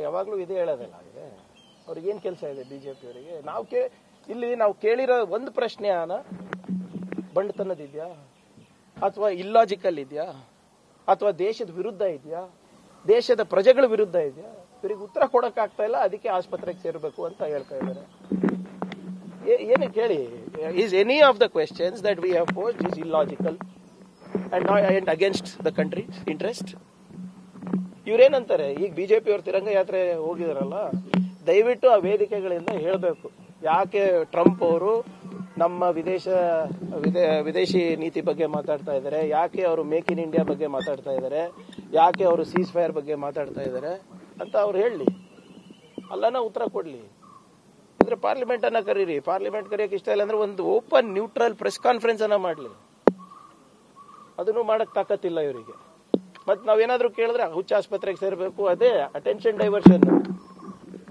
ಯಾವಾಗಲೂ ಇದೇ ಹೇಳೋದಿಲ್ಲ ಅವ್ರಿಗೆ. ಅವ್ರಿಗೆ ಏನು ಕೆಲಸ ಇದೆ ಬಿಜೆಪಿ ಅವರಿಗೆ? ಇಲ್ಲಿ ನಾವು ಕೇಳಿರೋ ಒಂದು ಪ್ರಶ್ನೆ ಬಂಡತನದಿದೆಯಾ ಅಥವಾ ಇಲ್ಲಾಜಿಕಲ್ ಇದೆಯಾ ಅಥವಾ ದೇಶದ ವಿರುದ್ಧ ಇದೆಯಾ, ದೇಶದ ಪ್ರಜೆಗಳ ವಿರುದ್ಧ ಇದೆಯಾ? ಇವರಿಗೆ ಉತ್ತರ ಕೊಡಕ್ಕಾಗ್ತಾ ಇಲ್ಲ, ಅದಕ್ಕೆ ಆಸ್ಪತ್ರೆಗೆ ಸೇರಬೇಕು ಅಂತ ಹೇಳ್ತಾ ಇದ್ದಾರೆ. ಏನಕ್ಕೆ ಹೇಳಿ? Is any of the questions that we have posed is illogical and against the country interest? ಇವ್ರೇನಂತಾರೆ, ಈಗ ಬಿಜೆಪಿ ಅವ್ರ ತಿರಂಗ ಯಾತ್ರೆ ಹೋಗಿದಾರಲ್ಲ, ದಯವಿಟ್ಟು ಆ ವೇದಿಕೆಗಳಿಂದ ಹೇಳಬೇಕು, ಯಾಕೆ ಟ್ರಂಪ್ ಅವರು ನಮ್ಮ ವಿದೇಶಿ ನೀತಿ ಬಗ್ಗೆ ಮಾತಾಡ್ತಾ ಇದ್ದಾರೆ, ಯಾಕೆ ಅವರು ಮೇಕ್ ಇನ್ ಇಂಡಿಯಾ ಬಗ್ಗೆ ಮಾತಾಡ್ತಾ ಇದ್ದಾರೆ, ಯಾಕೆ ಅವರು ಸೀಸ್ ಫೈರ್ ಬಗ್ಗೆ ಮಾತಾಡ್ತಾ ಇದ್ದಾರೆ ಅಂತ ಅವ್ರು ಹೇಳಲಿ, ಅಲ್ಲನ ಉತ್ತರ ಕೊಡ್ಲಿ. ಅಂದ್ರೆ ಪಾರ್ಲಿಮೆಂಟ್ ಅನ್ನ ಕರೀರಿ. ಪಾರ್ಲಿಮೆಂಟ್ ಕರೆಯಕ್ಕೆ ಇಷ್ಟ ಇಲ್ಲ ಅಂದ್ರೆ ಒಂದು ಓಪನ್ ನ್ಯೂಟ್ರಲ್ ಪ್ರೆಸ್ ಕಾನ್ಫರೆನ್ಸ್ ಅನ್ನ ಮಾಡ್ಲಿ. ಅದನ್ನು ಮಾಡಕ್ ತಾಕತ್ತಿಲ್ಲ ಇವರಿಗೆ. ಮತ್ ನಾವೇನಾದ್ರೂ ಕೇಳಿದ್ರೆ ಹುಚ್ಚ ಆಸ್ಪತ್ರೆಗೆ ಸೇರ್ಬೇಕು, ಅದೇ ಅಟೆನ್ಷನ್ ಡೈವರ್ಷನ್.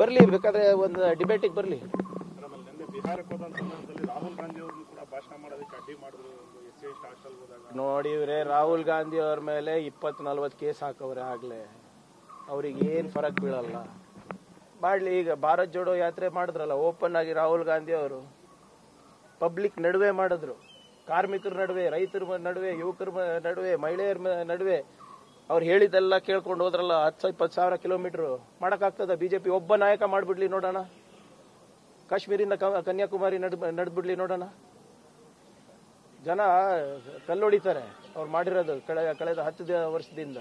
ಬರ್ಲಿ, ಬೇಕಾದ್ರೆ ಒಂದು ಡಿಬೇಟಿಗೆ ಬರ್ಲಿ. ರಾಹುಲ್ ಗಾಂಧಿ ಅವರು ಕೂಡ ಭಾಷಣ ಮಾಡೋದಕ್ಕೆ ಅಡ್ಡಿ ಮಾಡಿದ್ರು. ನೋಡಿ ಇವ್ರೆ, ರಾಹುಲ್ ಗಾಂಧಿ ಅವ್ರ ಮೇಲೆ 20-40 ಕೇಸ್ ಹಾಕವ್ರೆ ಆಗ್ಲೇ. ಅವ್ರಿಗೆ ಏನ್ ಫರಕ್ ಬೀಳಲ್ಲ, ಮಾಡ್ಲಿ. ಈಗ ಭಾರತ್ ಜೋಡೋ ಯಾತ್ರೆ ಮಾಡಿದ್ರಲ್ಲ ಓಪನ್ ಆಗಿ, ರಾಹುಲ್ ಗಾಂಧಿ ಅವರು ಪಬ್ಲಿಕ್ ನಡುವೆ ಮಾಡಿದ್ರು. ಕಾರ್ಮಿಕರ ನಡುವೆ, ರೈತರ ನಡುವೆ, ಯುವಕರ ನಡುವೆ, ಮಹಿಳೆಯರ ನಡುವೆ ಅವ್ರು ಹೇಳಿದೆಲ್ಲ ಕೇಳ್ಕೊಂಡು ಹೋದ್ರಲ್ಲ. 10-20 ಸಾವಿರ ಕಿಲೋಮೀಟರ್ ಮಾಡಕ್ಕಾಗ್ತದ ಬಿಜೆಪಿ? ಒಬ್ಬ ನಾಯಕ ಮಾಡ್ಬಿಡ್ಲಿ ನೋಡೋಣ. ಕಾಶ್ಮೀರಿಂದ ಕನ್ಯಾಕುಮಾರಿ ನಡೆದ್ಬಿಡ್ಲಿ ನೋಡೋಣ. ಜನ ಕಲ್ಲೊಡಿತಾರೆ ಅವ್ರು ಮಾಡಿರೋದು ಕಳೆದ 10 ವರ್ಷದಿಂದ.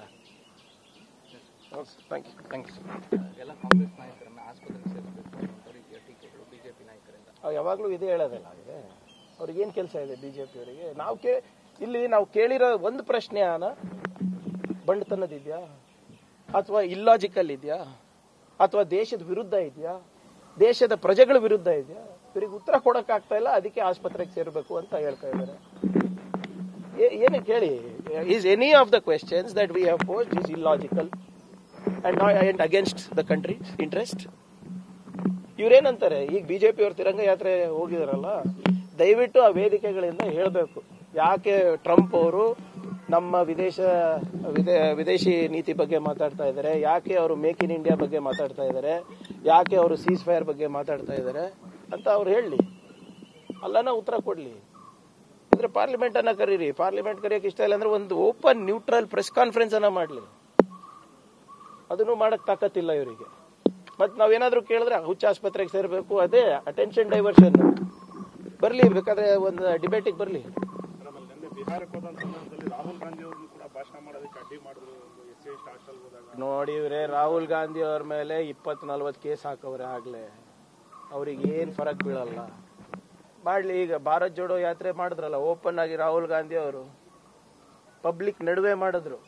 ಯಾವಾಗ್ಲೂ ಇದೇ ಹೇಳೋದಿಲ್ಲ ಅವ್ರಿಗೆ. ಅವ್ರಿಗೆ ಏನ್ ಕೆಲಸ ಇದೆ ಬಿಜೆಪಿ ಅವರಿಗೆ? ನಾವು ಕೇಳಿರೋ ಒಂದು ಪ್ರಶ್ನೆ ಬಂಡತನದಿದೆಯಾ ಅಥವಾ ಇಲ್ಲಾಜಿಕಲ್ ಇದೆಯಾ ಅಥವಾ ದೇಶದ ವಿರುದ್ಧ ಇದೆಯಾ, ದೇಶದ ಪ್ರಜೆಗಳ ವಿರುದ್ಧ ಇದೆಯಾ? ಇವರಿಗೆ ಉತ್ತರ ಕೊಡಕ್ಕಾಗ್ತಾ ಇಲ್ಲ, ಅದಕ್ಕೆ ಆಸ್ಪತ್ರೆಗೆ ಸೇರಬೇಕು ಅಂತ ಹೇಳ್ತಾ ಇದ್ದಾರೆ. ಏನಕ್ಕೆ ಹೇಳಿ? Is any of the questions that we have posed is illogical and against the country interest? ಇವ್ರೇನಂತಾರೆ, ಈಗ ಬಿಜೆಪಿ ಅವ್ರ ತಿರಂಗ ಯಾತ್ರೆ ಹೋಗಿದಾರಲ್ಲ, ದಯವಿಟ್ಟು ಆ ವೇದಿಕೆಗಳಿಂದ ಹೇಳಬೇಕು, ಯಾಕೆ ಟ್ರಂಪ್ ಅವರು ನಮ್ಮ ವಿದೇಶಿ ನೀತಿ ಬಗ್ಗೆ ಮಾತಾಡ್ತಾ ಇದ್ದಾರೆ, ಯಾಕೆ ಅವರು ಮೇಕ್ ಇನ್ ಇಂಡಿಯಾ ಬಗ್ಗೆ ಮಾತಾಡ್ತಾ ಇದ್ದಾರೆ, ಯಾಕೆ ಅವರು ಸೀಸ್ ಫೈರ್ ಬಗ್ಗೆ ಮಾತಾಡ್ತಾ ಇದ್ದಾರೆ ಅಂತ ಅವ್ರು ಹೇಳಲಿ, ಅಲ್ಲನ ಉತ್ತರ ಕೊಡ್ಲಿ. ಅಂದ್ರೆ ಪಾರ್ಲಿಮೆಂಟ್ ಅನ್ನ ಕರೀರಿ. ಪಾರ್ಲಿಮೆಂಟ್ ಕರೆಯಕ್ಕೆ ಇಷ್ಟ ಇಲ್ಲ ಅಂದ್ರೆ ಒಂದು ಓಪನ್ ನ್ಯೂಟ್ರಲ್ ಪ್ರೆಸ್ ಕಾನ್ಫರೆನ್ಸ್ ಅನ್ನ ಮಾಡ್ಲಿ. ಅದನ್ನು ಮಾಡಕ್ ತಾಕತ್ತಿಲ್ಲ ಇವರಿಗೆ. ಮತ್ ನಾವೇನಾದ್ರೂ ಕೇಳಿದ್ರೆ ಹುಚ್ಚ ಆಸ್ಪತ್ರೆಗೆ ಸೇರ್ಬೇಕು, ಅದೇ ಅಟೆನ್ಷನ್ ಡೈವರ್ಷನ್. ಬರ್ಲಿ, ಬೇಕಾದ್ರೆ ಒಂದು ಡಿಬೇಟಿಗೆ ಬರ್ಲಿ. ಬಿಹಾರಕ್ಕೆ ಹೋದ ಸಂದರ್ಭದಲ್ಲಿ ರಾಹುಲ್ ಗಾಂಧಿ ಅವರು ಕೂಡ ಭಾಷಣ ಮಾಡೋದಕ್ಕೆ ಅಡ್ಡಿ ಮಾಡಿದ್ರು. ನೋಡಿ ಇವ್ರೆ, ರಾಹುಲ್ ಗಾಂಧಿ ಅವ್ರ ಮೇಲೆ 20-40 ಕೇಸ್ ಹಾಕವ್ರೆ ಆಗ್ಲೇ. ಅವ್ರಿಗೆ ಏನ್ ಫರಕ್ ಬೀಳಲ್ಲ, ಮಾಡ್ಲಿ. ಈಗ ಭಾರತ್ ಜೋಡೋ ಯಾತ್ರೆ ಮಾಡಿದ್ರಲ್ಲ ಓಪನ್ ಆಗಿ, ರಾಹುಲ್ ಗಾಂಧಿ ಅವರು ಪಬ್ಲಿಕ್ ನಡುವೆ ಮಾಡಿದ್ರು.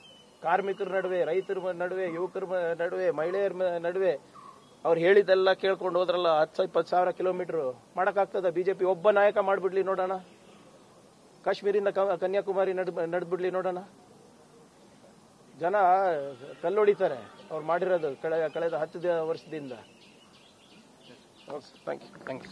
ಕಾರ್ಮಿಕರ ನಡುವೆ, ರೈತರ ನಡುವೆ, ಯುವಕರ ನಡುವೆ, ಮಹಿಳೆಯರ ನಡುವೆ ಅವ್ರು ಹೇಳಿದೆಲ್ಲ ಕೇಳ್ಕೊಂಡು ಹೋದ್ರಲ್ಲ. 10-20 ಸಾವಿರ ಕಿಲೋಮೀಟರ್ ಮಾಡಕ್ಕಾಗ್ತದ ಬಿಜೆಪಿ? ಒಬ್ಬ ನಾಯಕ ಮಾಡ್ಬಿಡ್ಲಿ ನೋಡೋಣ. ಕಾಶ್ಮೀರಿಂದ ಕನ್ಯಾಕುಮಾರಿ ನಡೆದ್ಬಿಡ್ಲಿ ನೋಡೋಣ. ಜನ ಕಲ್ಲೊಡಿತಾರೆ ಅವ್ರು ಮಾಡಿರೋದು ಕಳೆದ 10 ವರ್ಷದಿಂದ. Thank you.